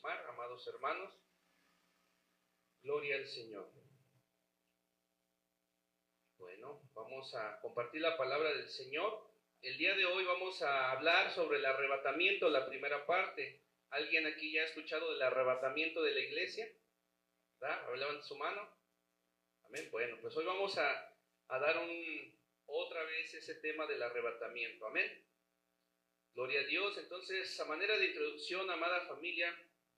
bautismar, amados hermanos. Gloria al Señor. Bueno, vamos a compartir la palabra del Señor. El día de hoy vamos a hablar sobre el arrebatamiento, la primera parte. ¿Alguien aquí ya ha escuchado del arrebatamiento de la iglesia? ¿Verdad? Levanten su mano. Amén. Bueno, pues hoy vamos a dar otra vez ese tema del arrebatamiento. Amén. Gloria a Dios. Entonces, a manera de introducción, amada familia,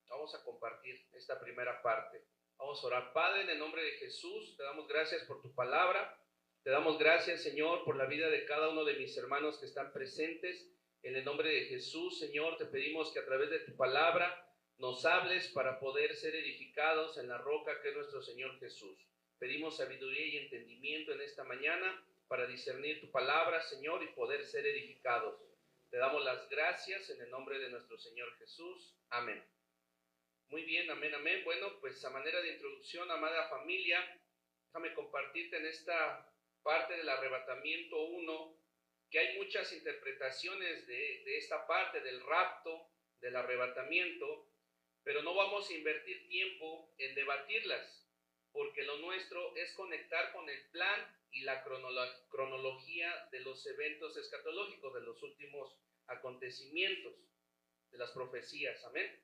vamos a compartir esta primera parte. Vamos a orar. Padre, en el nombre de Jesús, te damos gracias por tu palabra. Te damos gracias, Señor, por la vida de cada uno de mis hermanos que están presentes. En el nombre de Jesús, Señor, te pedimos que a través de tu palabra nos hables para poder ser edificados en la roca que es nuestro Señor Jesús. Pedimos sabiduría y entendimiento en esta mañana para discernir tu palabra, Señor, y poder ser edificados. Te damos las gracias en el nombre de nuestro Señor Jesús. Amén. Muy bien, amén, amén. Bueno, pues a manera de introducción, amada familia, déjame compartirte en esta parte del arrebatamiento 1, que hay muchas interpretaciones de esta parte del rapto, del arrebatamiento, pero no vamos a invertir tiempo en debatirlas, porque lo nuestro es conectar con el plan y la cronología de los eventos escatológicos, de los últimos acontecimientos, de las profecías, amén.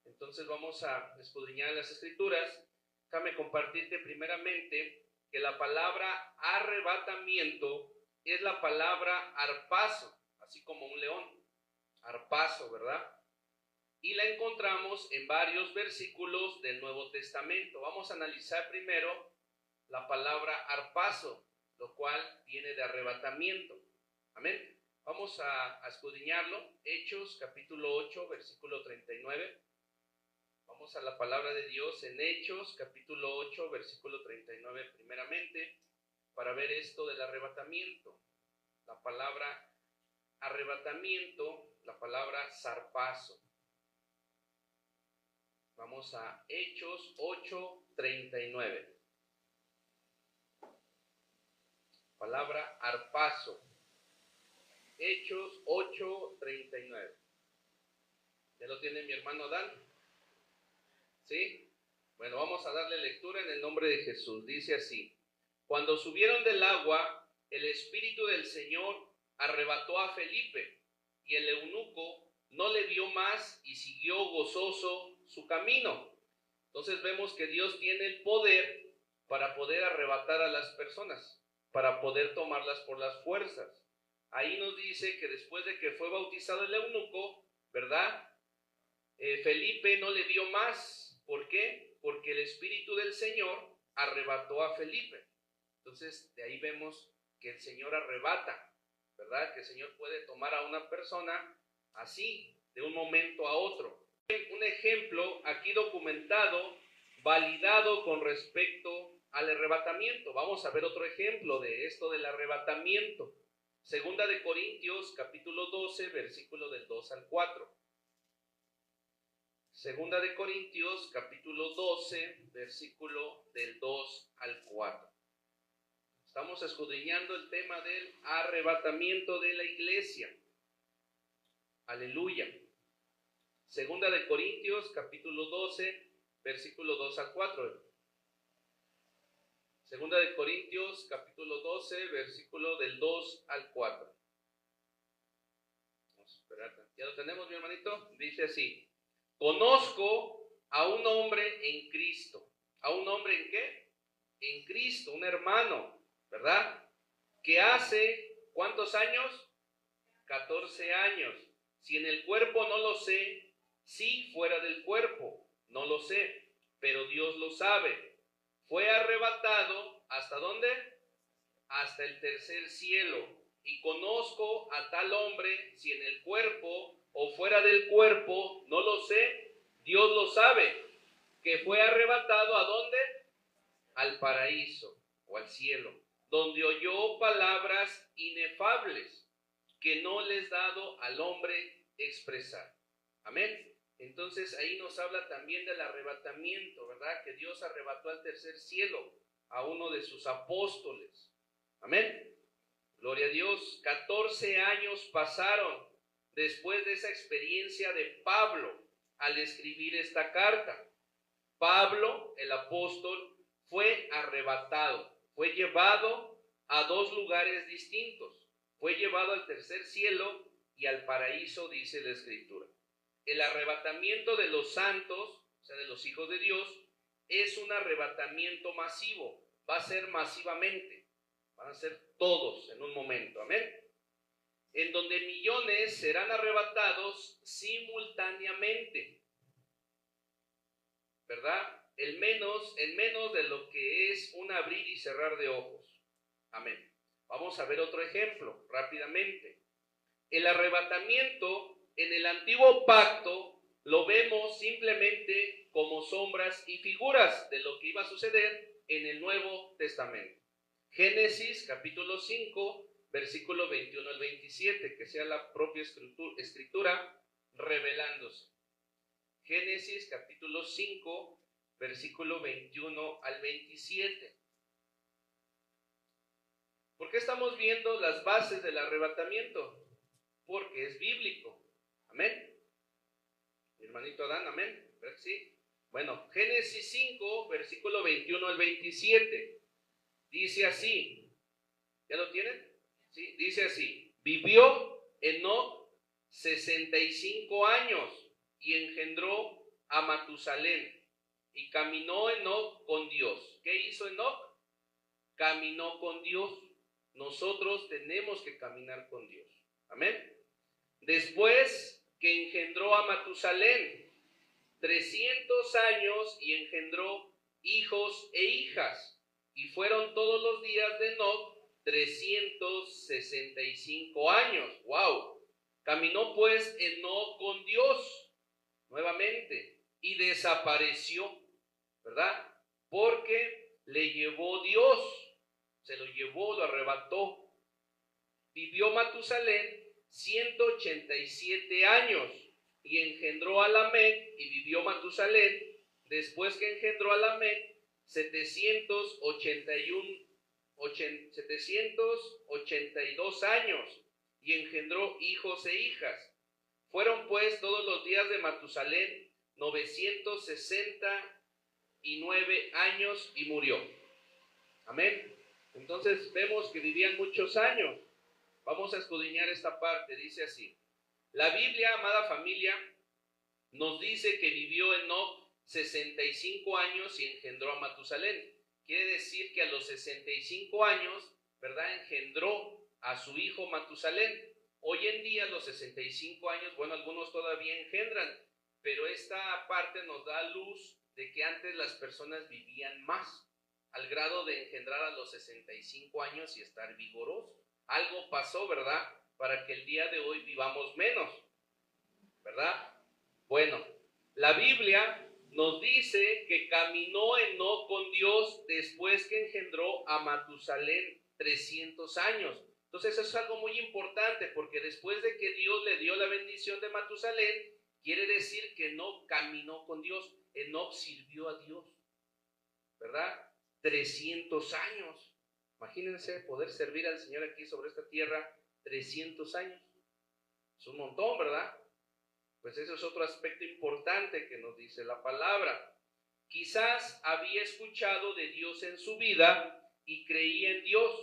Entonces vamos a escudriñar las escrituras. Déjame compartirte primeramente que la palabra arrebatamiento es la palabra arpazo, así como un león, arpazo, ¿verdad? Y la encontramos en varios versículos del Nuevo Testamento. Vamos a analizar primero la palabra arpazo, lo cual viene de arrebatamiento. Amén. Vamos a escudriñarlo. Hechos capítulo 8, versículo 39. Vamos a la palabra de Dios en Hechos capítulo 8, versículo 39 primeramente, para ver esto del arrebatamiento. La palabra arrebatamiento, la palabra zarpazo. Vamos a Hechos 8, 39. Palabra arpazo. Hechos 8, 39. ¿Ya lo tiene mi hermano Dan? ¿Sí? Bueno, vamos a darle lectura en el nombre de Jesús. Dice así: cuando subieron del agua, el Espíritu del Señor arrebató a Felipe, y el eunuco no le vio más y siguió gozoso su camino. Entonces vemos que Dios tiene el poder para poder arrebatar a las personas, para poder tomarlas por las fuerzas. Ahí nos dice que después de que fue bautizado el eunuco, ¿verdad? Felipe no le vio más. ¿Por qué? Porque el Espíritu del Señor arrebató a Felipe. Entonces, de ahí vemos que el Señor arrebata, ¿verdad? Que el Señor puede tomar a una persona así, de un momento a otro. Un ejemplo aquí documentado, validado con respecto al arrebatamiento. Vamos a ver otro ejemplo de esto del arrebatamiento. Segunda de Corintios, capítulo 12, versículo del 2 al 4. Segunda de Corintios, capítulo 12, versículo del 2 al 4. Estamos escudriñando el tema del arrebatamiento de la iglesia. Aleluya. Segunda de Corintios, capítulo 12, versículo 2 al 4. Segunda de Corintios, capítulo 12, versículo del 2 al 4. Vamos a esperar. ¿Ya lo tenemos, mi hermanito? Dice así: conozco a un hombre en Cristo. ¿A un hombre en qué? En Cristo, un hermano, ¿verdad? Que hace, ¿cuántos años? 14 años. Si en el cuerpo no lo sé, sí fuera del cuerpo, no lo sé, pero Dios lo sabe. Fue arrebatado, ¿hasta dónde? Hasta el tercer cielo. Y conozco a tal hombre, si en el cuerpo o fuera del cuerpo, no lo sé, Dios lo sabe, que fue arrebatado ¿a dónde? Al paraíso o al cielo, donde oyó palabras inefables que no les dado al hombre expresar. Amén. Entonces ahí nos habla también del arrebatamiento, ¿verdad? Que Dios arrebató al tercer cielo a uno de sus apóstoles. Amén. Gloria a Dios. 14 años pasaron después de esa experiencia de Pablo. al escribir esta carta. Pablo, el apóstol, fue arrebatado, fue llevado a dos lugares distintos. Fue llevado al tercer cielo y al paraíso, dice la Escritura. El arrebatamiento de los santos, o sea, de los hijos de Dios, es un arrebatamiento masivo. Va a ser masivamente. Van a ser todos en un momento. Amén. En donde millones serán arrebatados simultáneamente. ¿Verdad? En menos de lo que es un abrir y cerrar de ojos. Amén. Vamos a ver otro ejemplo rápidamente. El arrebatamiento en el antiguo pacto lo vemos simplemente como sombras y figuras de lo que iba a suceder en el Nuevo Testamento. Génesis capítulo 5, versículo 21 al 27, que sea la propia escritura revelándose. Génesis capítulo 5, versículo 21 al 27. ¿Por qué estamos viendo las bases del arrebatamiento? Porque es bíblico. Amén. Mi hermanito Adán, amén. ¿Verdad que sí? Bueno, Génesis 5, versículo 21 al 27. Dice así. ¿Ya lo tienen? Sí, dice así. Vivió Enoc 65 años y engendró a Matusalén. Y caminó Enoc con Dios. ¿Qué hizo Enoc? Caminó con Dios. Nosotros tenemos que caminar con Dios. Amén. Después que engendró a Matusalén, 300 años y engendró hijos e hijas. Y fueron todos los días de Enoc 365 años. ¡Wow! Caminó pues Enoc con Dios nuevamente y desapareció, ¿verdad? Porque le llevó Dios, se lo llevó, lo arrebató. Vivió Matusalén 187 años y engendró a Lamec, y vivió Matusalén, después que engendró a Lamec, 782 años y engendró hijos e hijas. Fueron pues todos los días de Matusalén 969 años y murió. Amén. Entonces vemos que vivían muchos años. Vamos a escudriñar esta parte. Dice así. La Biblia, amada familia, nos dice que vivió Enoc 65 años y engendró a Matusalén. Quiere decir que a los 65 años, ¿verdad?, engendró a su hijo Matusalén. Hoy en día, a los 65 años, bueno, algunos todavía engendran, pero esta parte nos da luz de que antes las personas vivían más, al grado de engendrar a los 65 años y estar vigorosos. Algo pasó, ¿verdad?, para que el día de hoy vivamos menos, ¿verdad? Bueno, la Biblia nos dice que caminó Enoc con Dios después que engendró a Matusalén 300 años. Entonces eso es algo muy importante, porque después de que Dios le dio la bendición de Matusalén, quiere decir que Enoc caminó con Dios. Enoc sirvió a Dios, ¿verdad? 300 años. Imagínense poder servir al Señor aquí sobre esta tierra 300 años. Es un montón, ¿verdad? Pues eso es otro aspecto importante que nos dice la palabra. Quizás había escuchado de Dios en su vida y creía en Dios,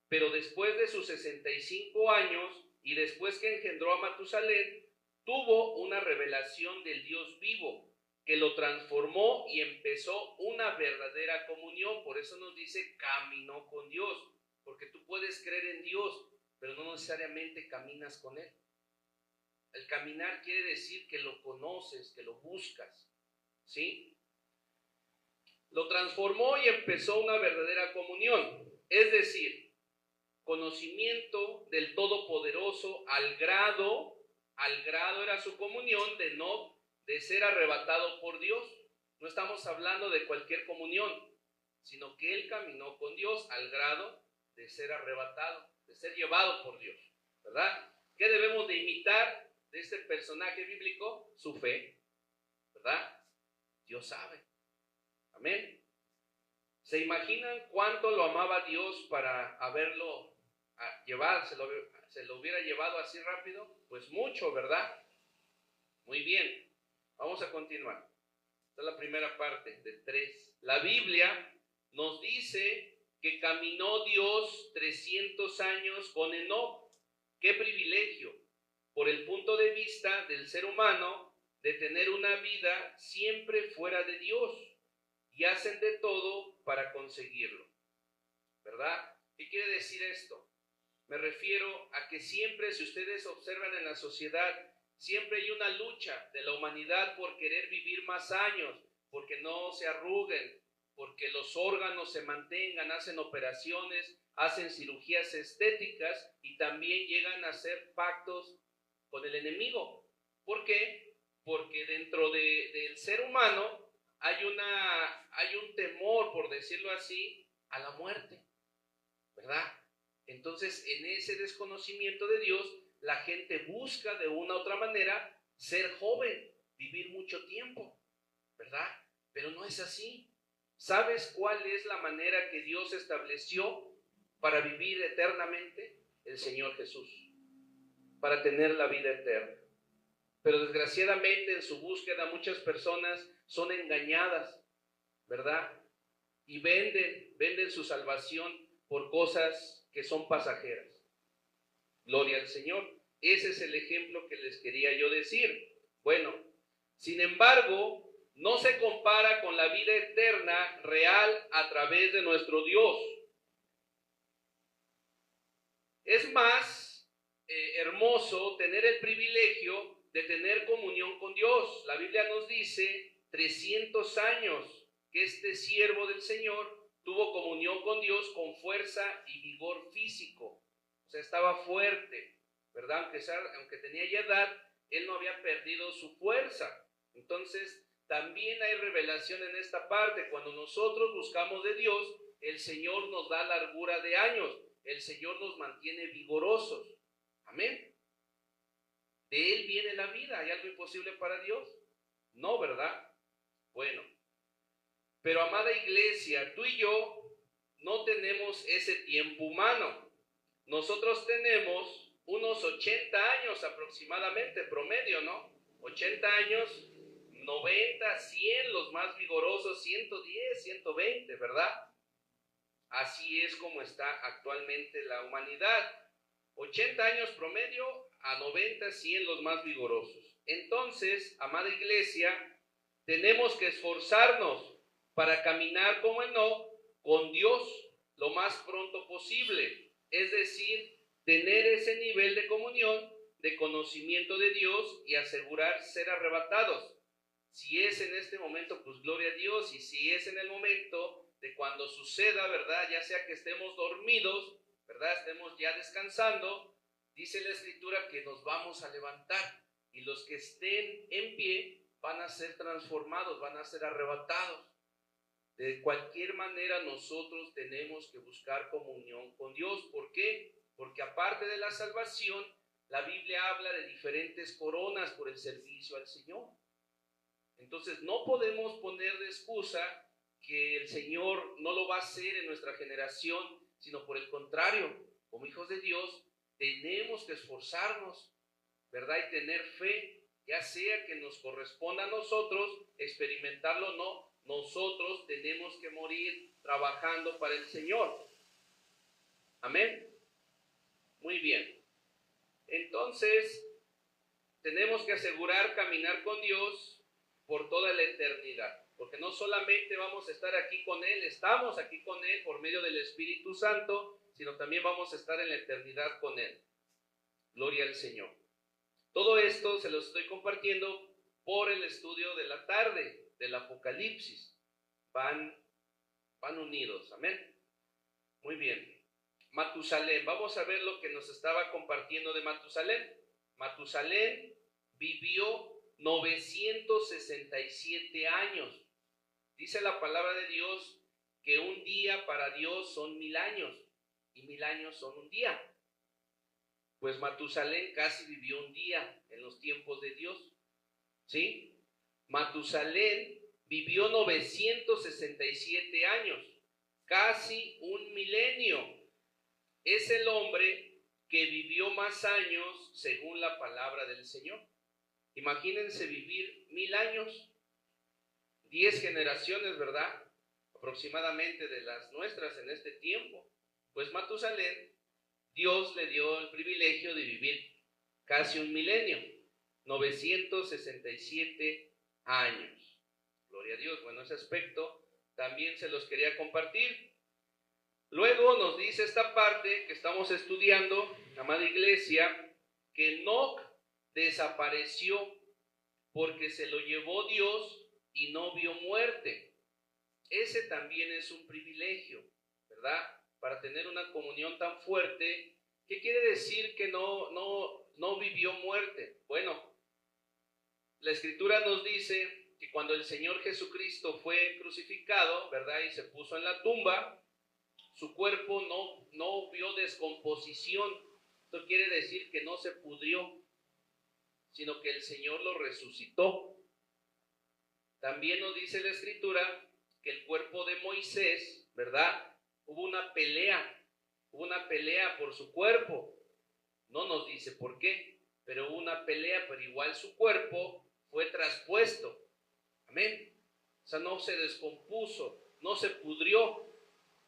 pero después de sus 65 años y después que engendró a Matusalén, tuvo una revelación del Dios vivo que lo transformó y empezó una verdadera comunión. Por eso nos dice caminó con Dios, porque tú puedes creer en Dios, pero no necesariamente caminas con Él. El caminar quiere decir que lo conoces, que lo buscas, ¿sí? Lo transformó y empezó una verdadera comunión, es decir, conocimiento del Todopoderoso al grado era su comunión de ser arrebatado por Dios. No estamos hablando de cualquier comunión, sino que él caminó con Dios al grado de ser arrebatado, de ser llevado por Dios, ¿verdad? ¿Qué debemos de imitar de este personaje bíblico? Su fe, ¿verdad? Dios sabe. Amén. ¿Se imaginan cuánto lo amaba Dios para haberlo llevado? ¿Se lo hubiera llevado así rápido? Pues mucho, ¿verdad? Muy bien. Vamos a continuar. Esta es la primera parte de 3. La Biblia nos dice que caminó Dios 300 años con Enoc. ¡Qué privilegio! Por el punto de vista del ser humano, de tener una vida siempre fuera de Dios, y hacen de todo para conseguirlo, ¿verdad? ¿Qué quiere decir esto? Me refiero a que siempre, si ustedes observan en la sociedad, siempre hay una lucha de la humanidad por querer vivir más años, porque no se arruguen, porque los órganos se mantengan, hacen operaciones, hacen cirugías estéticas y también llegan a hacer pactos con el enemigo. ¿Por qué? Porque dentro del ser humano hay un temor, por decirlo así, a la muerte, ¿verdad? Entonces, en ese desconocimiento de Dios, la gente busca de una u otra manera ser joven, vivir mucho tiempo, ¿verdad? Pero no es así. ¿Sabes cuál es la manera que Dios estableció para vivir eternamente? El Señor Jesús, para tener la vida eterna. Pero desgraciadamente en su búsqueda muchas personas son engañadas, ¿verdad? Y venden su salvación por cosas que son pasajeras. Gloria al Señor. Ese es el ejemplo que les quería yo decir. Bueno, sin embargo, no se compara con la vida eterna real a través de nuestro Dios. Es más hermoso tener el privilegio de tener comunión con Dios. La Biblia nos dice 300 años que este siervo del Señor tuvo comunión con Dios con fuerza y vigor físico. O sea, estaba fuerte, ¿verdad? Aunque tenía ya edad, él no había perdido su fuerza. Entonces, también hay revelación en esta parte. Cuando nosotros buscamos de Dios, el Señor nos da largura de años. El Señor nos mantiene vigorosos. Amén. De Él viene la vida. ¿Hay algo imposible para Dios? No, ¿verdad? Bueno. Pero amada iglesia, tú y yo no tenemos ese tiempo humano. Nosotros tenemos unos 80 años aproximadamente, promedio, ¿no? 80 años, 90, 100, los más vigorosos, 110, 120, ¿verdad? Así es como está actualmente la humanidad. 80 años promedio a 90, 100 los más vigorosos. Entonces, amada iglesia, tenemos que esforzarnos para caminar como Enoc con Dios lo más pronto posible. Es decir, tener ese nivel de comunión, de conocimiento de Dios y asegurar ser arrebatados. Si es en este momento, pues gloria a Dios, y si es en el momento de cuando suceda, ¿verdad? Ya sea que estemos dormidos, ¿verdad? Estemos ya descansando, dice la Escritura que nos vamos a levantar y los que estén en pie van a ser transformados, van a ser arrebatados. De cualquier manera nosotros tenemos que buscar comunión con Dios. ¿Por qué? Porque aparte de la salvación, la Biblia habla de diferentes coronas por el servicio al Señor. Entonces no podemos poner de excusa que el Señor no lo va a hacer en nuestra generación, sino por el contrario, como hijos de Dios, tenemos que esforzarnos, ¿verdad? Y tener fe, ya sea que nos corresponda a nosotros experimentarlo o no. Nosotros tenemos que morir trabajando para el Señor. Amén. Muy bien. Entonces, tenemos que asegurar caminar con Dios por toda la eternidad. Porque no solamente vamos a estar aquí con Él, estamos aquí con Él por medio del Espíritu Santo, sino también vamos a estar en la eternidad con Él. Gloria al Señor. Todo esto se lo estoy compartiendo por el estudio de la tarde del Apocalipsis. Van unidos, amén. Muy bien. Matusalén, vamos a ver lo que nos estaba compartiendo de Matusalén. Matusalén vivió 967 años. Dice la palabra de Dios que un día para Dios son 1000 años y 1000 años son un día. Pues Matusalén casi vivió un día en los tiempos de Dios, ¿sí? Matusalén vivió 967 años, casi un milenio. Es el hombre que vivió más años según la palabra del Señor. Imagínense vivir 1000 años, 10 generaciones, ¿verdad? Aproximadamente de las nuestras en este tiempo. Pues Matusalén, Dios le dio el privilegio de vivir casi un milenio, 967 años. Gloria a Dios. Bueno, ese aspecto también se los quería compartir. Luego nos dice esta parte que estamos estudiando, amada iglesia, que Enoc desapareció porque se lo llevó Dios y no vio muerte. Ese también es un privilegio, ¿verdad? Para tener una comunión tan fuerte. ¿Qué quiere decir que no vivió muerte? Bueno, la Escritura nos dice que cuando el Señor Jesucristo fue crucificado, ¿verdad? Y se puso en la tumba, su cuerpo no vio descomposición. Esto quiere decir que no se pudrió, sino que el Señor lo resucitó. También nos dice la Escritura que el cuerpo de Moisés, ¿verdad? Hubo una pelea por su cuerpo. No nos dice por qué, pero hubo una pelea, pero igual su cuerpo fue traspuesto. Amén. O sea, no se descompuso, no se pudrió.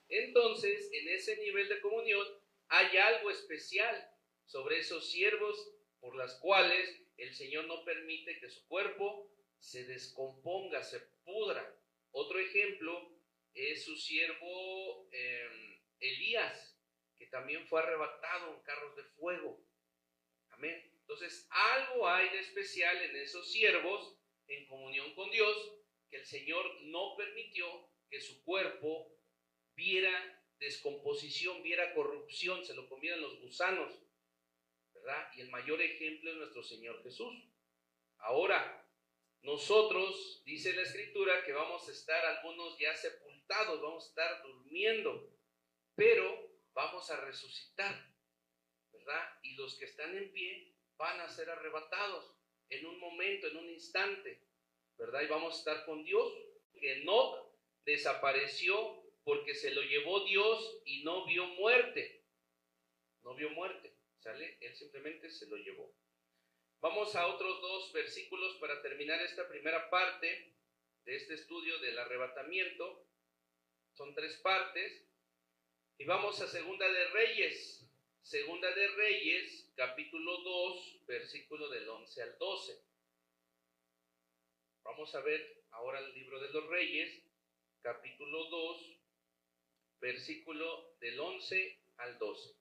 Entonces, en ese nivel de comunión hay algo especial sobre esos siervos por las cuales el Señor no permite que su cuerpo se descomponga, se pudra. Otro ejemplo es su siervo Elías, que también fue arrebatado en carros de fuego. Amén. Entonces, algo hay de especial en esos siervos en comunión con Dios, que el Señor no permitió que su cuerpo viera descomposición, viera corrupción, se lo comieran los gusanos, ¿verdad? Y el mayor ejemplo es nuestro Señor Jesús. Ahora, nosotros, dice la Escritura, que vamos a estar algunos ya sepultados, vamos a estar durmiendo, pero vamos a resucitar, ¿verdad? Y los que están en pie van a ser arrebatados en un momento, en un instante, ¿verdad? Y vamos a estar con Dios. Que Enoc desapareció porque se lo llevó Dios y no vio muerte. No vio muerte, ¿sale? Él simplemente se lo llevó. Vamos a otros 2 versículos para terminar esta primera parte de este estudio del arrebatamiento. Son 3 partes. Y vamos a Segunda de Reyes. Segunda de Reyes, capítulo 2, versículo del 11 al 12. Vamos a ver ahora el libro de los Reyes, capítulo 2, versículo del 11 al 12.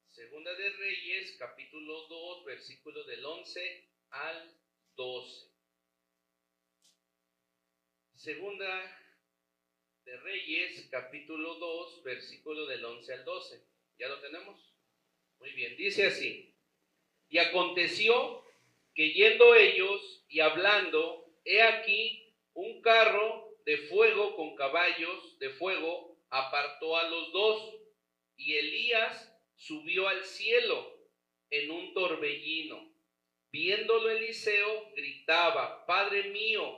Segunda de Reyes, capítulo 2, versículo del 11 al 12. Segunda de Reyes, capítulo 2, versículo del 11 al 12. ¿Ya lo tenemos? Muy bien, dice así. Y aconteció que yendo ellos y hablando, he aquí un carro de fuego con caballos de fuego apartó a los 2, y Elías subió al cielo en un torbellino. Viéndolo Eliseo, gritaba: Padre mío,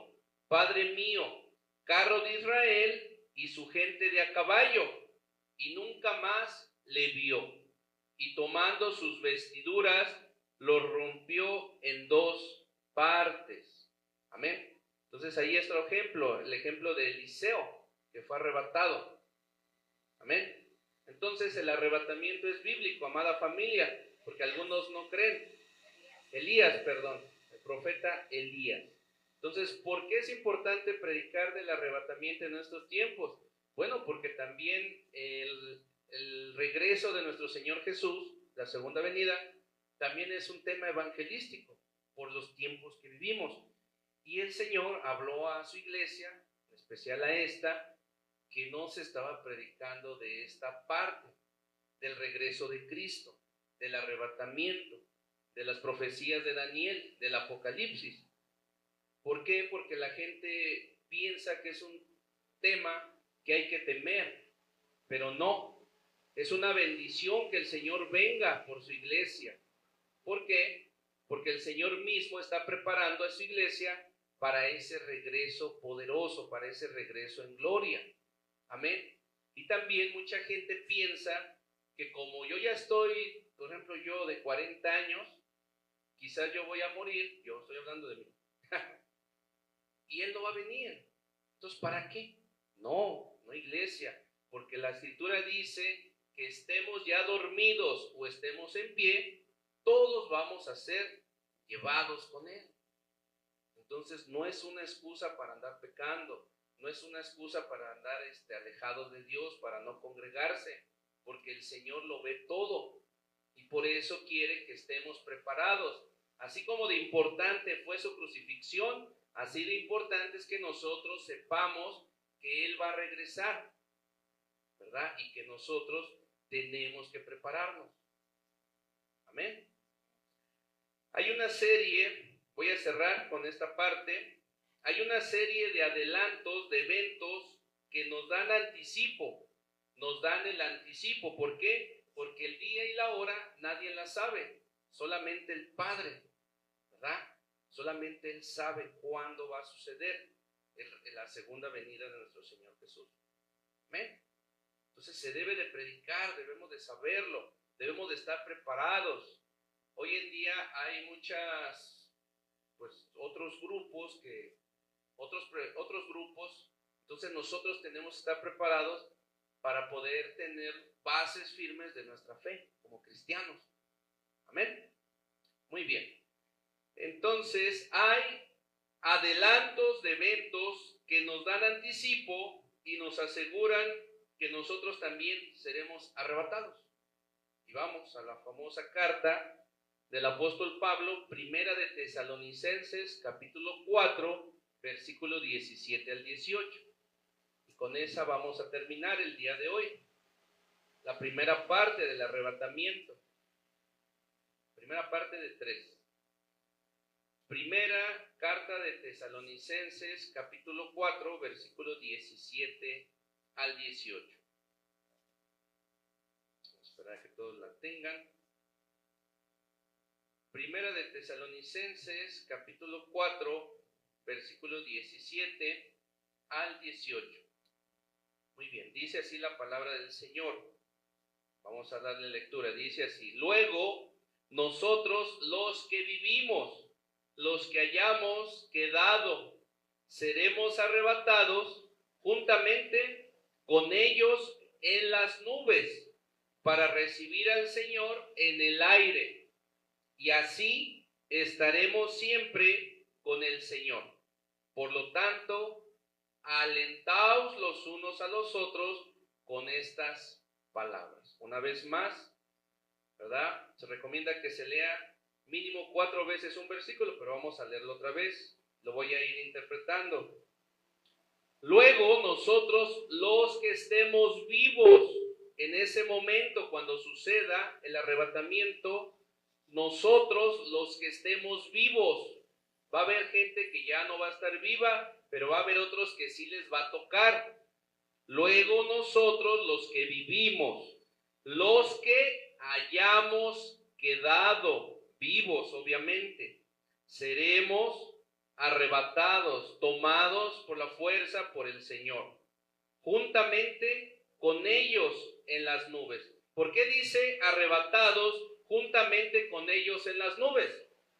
carro de Israel y su gente de a caballo. Y nunca más le vio. Y tomando sus vestiduras, los rompió en 2 partes. Amén. Entonces ahí está el ejemplo de Eliseo, que fue arrebatado. Amén. Entonces el arrebatamiento es bíblico, amada familia, porque algunos no creen. El profeta Elías. Entonces, ¿por qué es importante predicar del arrebatamiento en estos tiempos? Bueno, porque también el regreso de nuestro Señor Jesús, la segunda venida, también es un tema evangelístico por los tiempos que vivimos. Y el Señor habló a su iglesia, en especial a esta, que no se estaba predicando de esta parte, del regreso de Cristo, del arrebatamiento, de las profecías de Daniel, del Apocalipsis. ¿Por qué? Porque la gente piensa que es un tema que hay que temer, pero no. Es una bendición que el Señor venga por su iglesia. ¿Por qué? Porque el Señor mismo está preparando a su iglesia para ese regreso poderoso, para ese regreso en gloria. Amén. Y también mucha gente piensa que como yo ya estoy, por ejemplo, yo de 40 años, quizás yo voy a morir, yo estoy hablando de mí, y Él no va a venir. Entonces, ¿para qué? No iglesia, porque la Escritura dice que estemos ya dormidos o estemos en pie, todos vamos a ser llevados con Él. Entonces, no es una excusa para andar pecando, no es una excusa para andar alejados de Dios, para no congregarse, porque el Señor lo ve todo y por eso quiere que estemos preparados. Así como de importante fue su crucifixión, así de importante es que nosotros sepamos que Él va a regresar, ¿verdad? Y que nosotros tenemos que prepararnos. Amén. Hay una serie, voy a cerrar con esta parte, hay una serie de adelantos, de eventos que nos dan anticipo, nos dan el anticipo. ¿Por qué? Porque el día y la hora nadie la sabe, solamente el Padre, ¿verdad? Solamente Él sabe cuándo va a suceder la segunda venida de nuestro Señor Jesús. ¿Amén? Entonces se debe de predicar, debemos de saberlo, debemos de estar preparados. Hoy en día hay otros grupos, entonces nosotros tenemos que estar preparados para poder tener bases firmes de nuestra fe como cristianos. Amén. Muy bien. Entonces hay adelantos de eventos que nos dan anticipo y nos aseguran que nosotros también seremos arrebatados. Y vamos a la famosa carta del apóstol Pablo, primera de Tesalonicenses, capítulo 4, versículo 17 al 18. Y con esa vamos a terminar el día de hoy. La primera parte del arrebatamiento. Primera parte de 3. Primera carta de Tesalonicenses, capítulo 4, versículo 17 al 18. Vamos a esperar a que todos la tengan. Primera de Tesalonicenses, capítulo 4, versículo 17 al 18. Muy bien, dice así la palabra del Señor. Vamos a darle lectura. Dice así: luego, nosotros los que vivimos, los que hayamos quedado, seremos arrebatados juntamente con ellos en las nubes para recibir al Señor en el aire. Y así estaremos siempre con el Señor. Por lo tanto, alentaos los unos a los otros con estas palabras. Una vez más, ¿verdad? Se recomienda que se lea mínimo 4 veces un versículo, pero vamos a leerlo otra vez. Lo voy a ir interpretando. Luego nosotros, los que estemos vivos en ese momento, cuando suceda el arrebatamiento, nosotros los que estemos vivos, va a haber gente que ya no va a estar viva, pero va a haber otros que sí les va a tocar. Luego nosotros los que vivimos, los que hayamos quedado vivos, obviamente, seremos arrebatados, tomados por la fuerza por el Señor, juntamente con ellos en las nubes. ¿Por qué dice arrebatados juntamente con ellos en las nubes?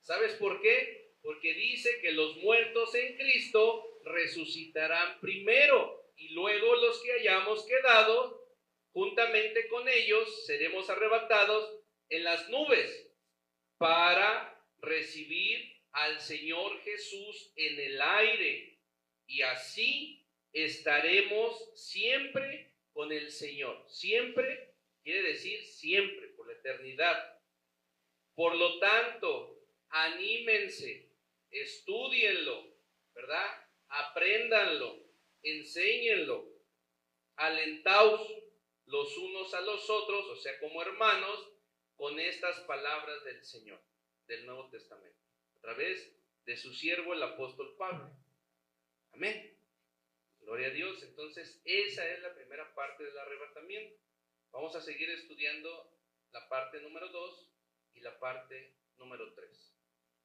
¿Sabes por qué? Porque dice que los muertos en Cristo resucitarán primero y luego los que hayamos quedado juntamente con ellos seremos arrebatados en las nubes para recibir al Señor Jesús en el aire, y así estaremos siempre con el Señor. Siempre quiere decir siempre, por la eternidad. Por lo tanto, anímense, estúdienlo, ¿verdad? Apréndanlo, enséñenlo, alentaos los unos a los otros, o sea, como hermanos, con estas palabras del Señor, del Nuevo Testamento, a través de su siervo el apóstol Pablo. Amén. Gloria a Dios. Entonces, esa es la primera parte del arrebatamiento. Vamos a seguir estudiando la parte número 2 y la parte número 3.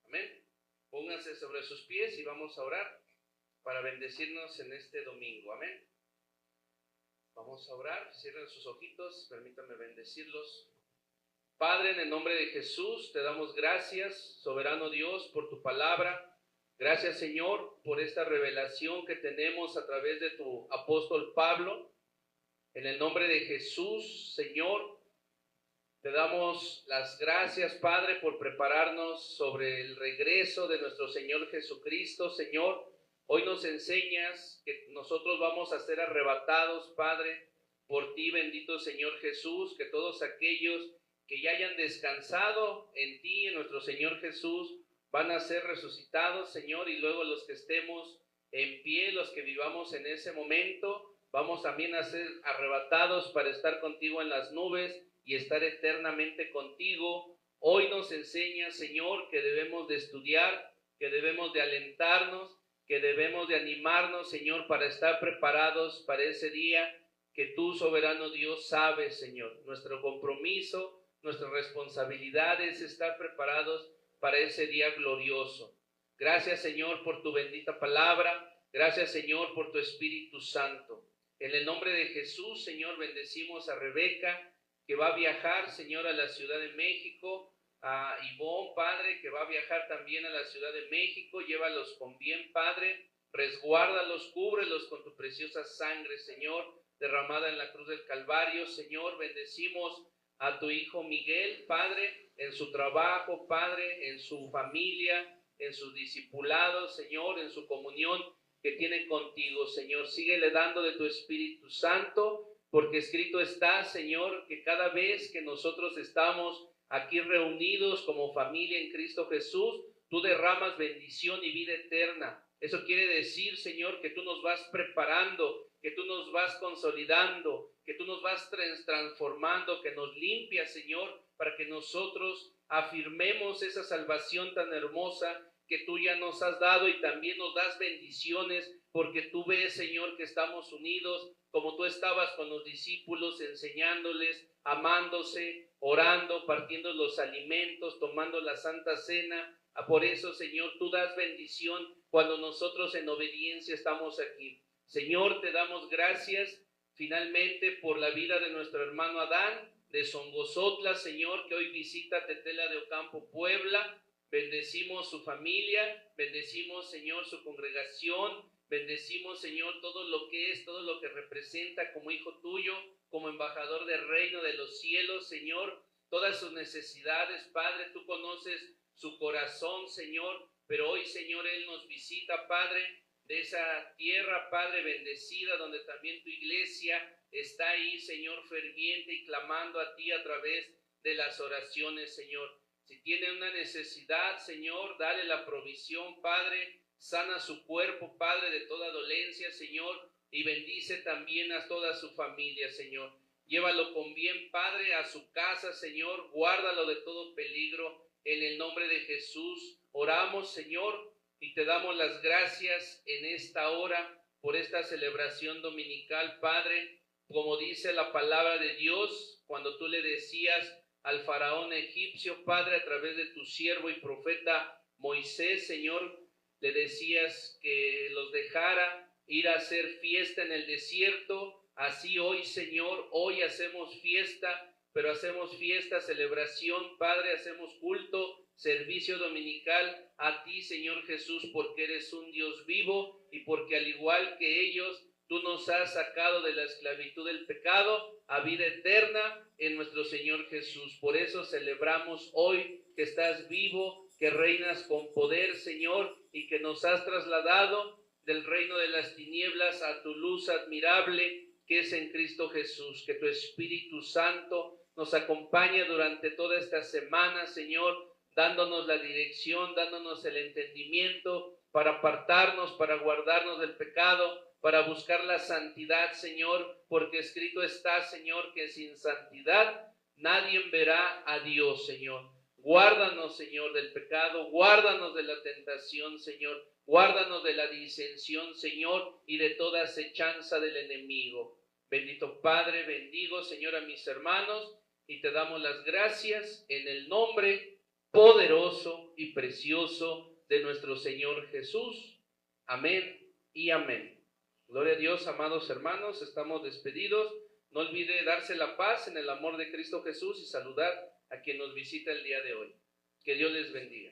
Amén. Pónganse sobre sus pies y vamos a orar para bendecirnos en este domingo. Amén. Vamos a orar, cierren sus ojitos, permítanme bendecirlos. Padre, en el nombre de Jesús, te damos gracias, soberano Dios, por tu palabra. Gracias, Señor, por esta revelación que tenemos a través de tu apóstol Pablo. En el nombre de Jesús, Señor, te damos las gracias, Padre, por prepararnos sobre el regreso de nuestro Señor Jesucristo. Señor, hoy nos enseñas que nosotros vamos a ser arrebatados, Padre, por ti, bendito Señor Jesús, que todos aquellos que ya hayan descansado en ti, en nuestro Señor Jesús, van a ser resucitados, Señor, y luego los que estemos en pie, los que vivamos en ese momento, vamos también a ser arrebatados para estar contigo en las nubes y estar eternamente contigo. Hoy nos enseña, Señor, que debemos de estudiar, que debemos de alentarnos, que debemos de animarnos, Señor, para estar preparados para ese día que tú, soberano Dios, sabes, Señor. Nuestro compromiso, nuestra responsabilidad es estar preparados para ese día glorioso. Gracias, Señor, por tu bendita palabra. Gracias, Señor, por tu Espíritu Santo. En el nombre de Jesús, Señor, bendecimos a Rebeca, que va a viajar, Señor, a la Ciudad de México, a Ivonne, Padre, que va a viajar también a la Ciudad de México. Llévalos con bien, Padre, resguárdalos, cúbrelos con tu preciosa sangre, Señor, derramada en la cruz del Calvario. Señor, bendecimos a tu hijo Miguel, Padre, en su trabajo, Padre, en su familia, en sus discipulados, Señor, en su comunión que tiene contigo, Señor. Síguele dando de tu Espíritu Santo, porque escrito está, Señor, que cada vez que nosotros estamos aquí reunidos como familia en Cristo Jesús, tú derramas bendición y vida eterna. Eso quiere decir, Señor, que tú nos vas preparando, que tú nos vas consolidando, que tú nos vas transformando, que nos limpias, Señor, para que nosotros afirmemos esa salvación tan hermosa que tú ya nos has dado, y también nos das bendiciones, porque tú ves, Señor, que estamos unidos, como tú estabas con los discípulos, enseñándoles, amándose, orando, partiendo los alimentos, tomando la Santa Cena. Por eso, Señor, tú das bendición cuando nosotros en obediencia estamos aquí. Señor, te damos gracias finalmente por la vida de nuestro hermano Adán de Songozotla, Señor, que hoy visita Tetela de Ocampo, Puebla. Bendecimos su familia, bendecimos, Señor, su congregación, bendecimos, Señor, todo lo que es, todo lo que representa como hijo tuyo, como embajador del reino de los cielos, Señor, todas sus necesidades, Padre, tú conoces su corazón, Señor, pero hoy, Señor, Él nos visita, Padre, de esa tierra, Padre, bendecida, donde también tu iglesia está ahí, Señor, ferviente y clamando a ti a través de las oraciones, Señor. Si tiene una necesidad, Señor, dale la provisión, Padre. Sana su cuerpo, Padre, de toda dolencia, Señor, y bendice también a toda su familia, Señor. Llévalo con bien, Padre, a su casa, Señor. Guárdalo de todo peligro. En el nombre de Jesús oramos, Señor, y te damos las gracias en esta hora por esta celebración dominical, Padre. Como dice la palabra de Dios, cuando tú le decías al faraón egipcio, Padre, a través de tu siervo y profeta Moisés, Señor, le decías que los dejara ir a hacer fiesta en el desierto. Así hoy, Señor, hoy hacemos fiesta, pero hacemos fiesta, celebración, Padre, hacemos culto, servicio dominical a ti, Señor Jesús, porque eres un Dios vivo y porque al igual que ellos, tú nos has sacado de la esclavitud del pecado a vida eterna en nuestro Señor Jesús. Por eso celebramos hoy que estás vivo, que reinas con poder, Señor, y que nos has trasladado del reino de las tinieblas a tu luz admirable, que es en Cristo Jesús. Que tu Espíritu Santo nos acompañe durante toda esta semana, Señor, dándonos la dirección, dándonos el entendimiento para apartarnos, para guardarnos del pecado, para buscar la santidad, Señor, porque escrito está, Señor, que sin santidad nadie verá a Dios, Señor. Guárdanos, Señor, del pecado, guárdanos de la tentación, Señor, guárdanos de la disensión, Señor, y de toda acechanza del enemigo. Bendito Padre, bendigo, Señor, a mis hermanos, y te damos las gracias en el nombre poderoso y precioso de nuestro Señor Jesús. Amén y amén. Gloria a Dios, amados hermanos, estamos despedidos. No olvide darse la paz en el amor de Cristo Jesús y saludar a quien nos visita el día de hoy. Que Dios les bendiga.